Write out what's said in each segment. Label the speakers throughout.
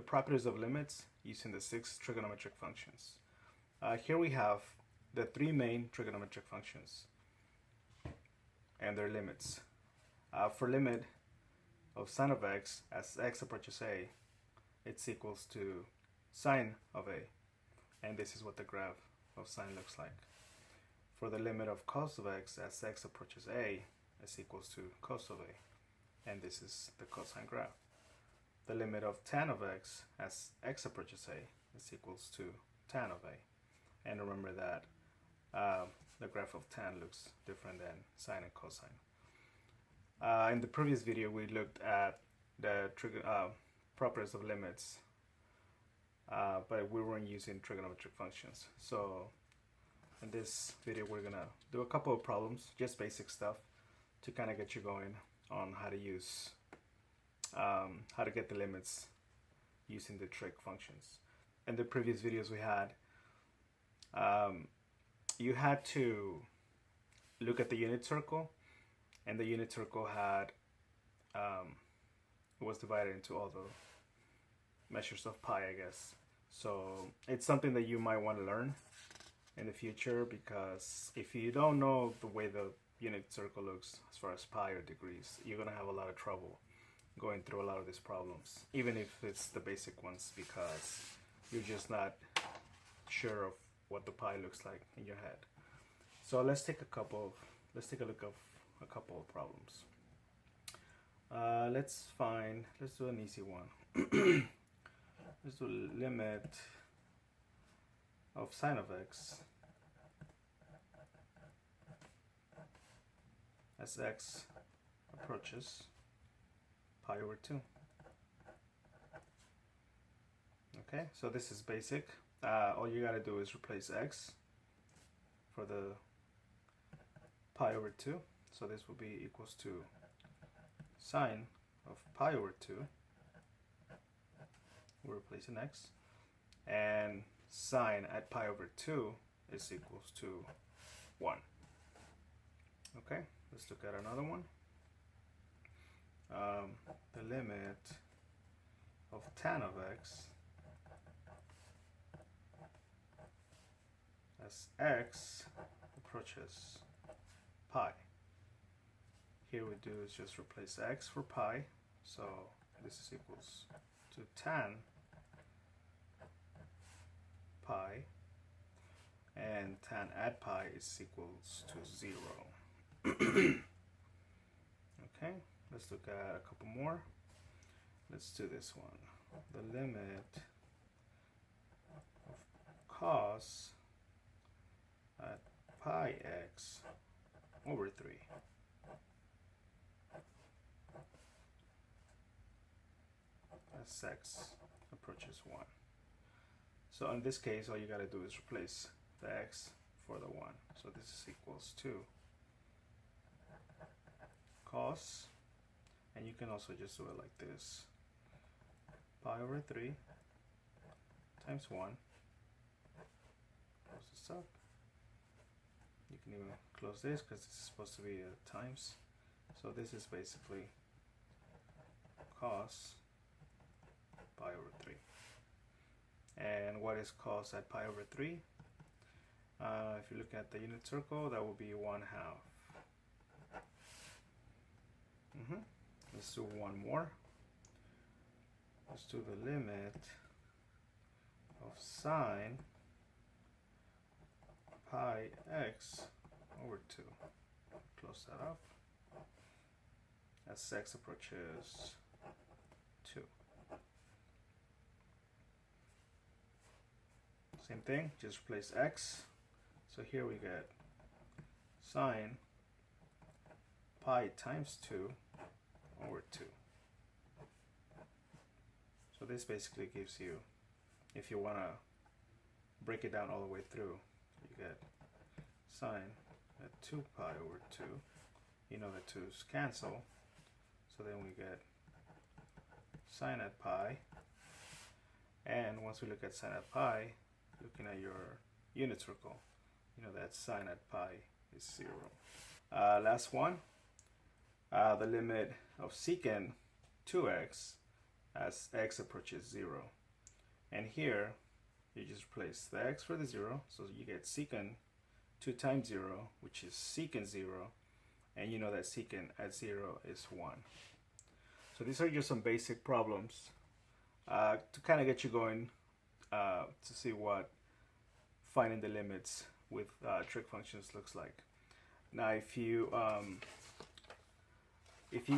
Speaker 1: properties of limits using the 6 trigonometric functions. Here we have the 3 main trigonometric functions and their limits. For limit of sine of x as x approaches a, it's equals to sine of a, and this is what the graph of sine looks like. For the limit of cos of x as x approaches a, is equals to cos of a, and this is the cosine graph. The limit of tan of x as x approaches a is equals to tan of a, and remember that the graph of tan looks different than sine and cosine. In the previous video we looked at the properties of limits, but we weren't using trigonometric functions. So in this video we're gonna do a couple of problems, just basic stuff, to kind of get you going on how to use how to get the limits using the trig functions. In the previous videos we had, you had to look at the unit circle, and the unit circle had was divided into all the measures of pi, I guess. So it's something that you might want to learn in the future, because if you don't know the way the unit circle looks as far as pi or degrees, you're gonna have a lot of trouble going through a lot of these problems, even if it's the basic ones, because you're just not sure of what the pi looks like in your head. So let's take a look at a couple of problems. Let's do an easy one. Let's do limit of sine of x as x approaches pi over 2. Okay, so this is basic. All you gotta do is replace x for the pi over 2. So this will be equals to sine of pi over 2. We're replacing x, and sine at pi over 2 is equals to 1. Okay, let's look at another one. The limit of tan of x as x approaches pi. Here we do is just replace x for pi, so this is equals to tan pi, and tan at pi is equals to 0. Okay, let's look at a couple more. Let's do this one. The limit of cos at pi x over 3. As x approaches 1. So in this case, all you gotta do is replace the x for the 1. So this is equals to cos, and you can also just do it like this: pi over 3 times 1. Close this up. You can even close this because this is supposed to be times. So this is basically cos pi over 3. And what is cos at pi over 3? If you look at the unit circle, that will be 1/2. Let's do one more. Let's do the limit of sine pi x over 2. Close that up. As x approaches 2. Same thing, just replace x. So here we get sine pi times 2 over 2. So this basically gives you, if you want to break it down all the way through, you get sine at 2 pi over 2. You know the 2's cancel, so then we get sine at pi. And once we look at sine at pi, looking at your unit circle, you know that sine at pi is 0. Last one, the limit of secant 2x as x approaches 0. And here, you just replace the x for the 0, so you get secant 2 times 0, which is secant 0, and you know that secant at 0 is 1. So these are just some basic problems to kind of get you going to see what finding the limits with trig functions looks like. Now, if you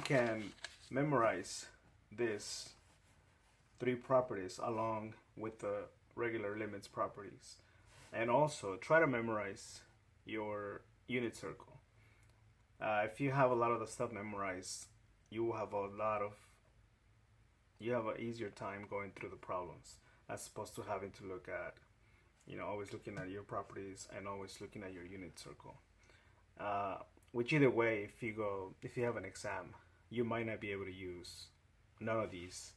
Speaker 1: can memorize this 3 properties along with the regular limits properties, and also try to memorize your unit circle. If you have a lot of the stuff memorized, you will have an easier time going through the problems as opposed to having to look at, always looking at your properties and always looking at your unit circle. Which either way, if you have an exam, you might not be able to use none of these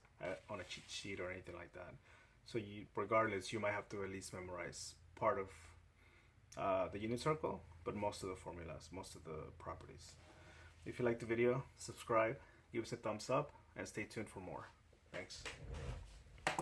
Speaker 1: on a cheat sheet or anything like that. So regardless, you might have to at least memorize part of the unit circle, but most of the formulas, most of the properties. If you liked the video, subscribe, give us a thumbs up, and stay tuned for more. Thanks.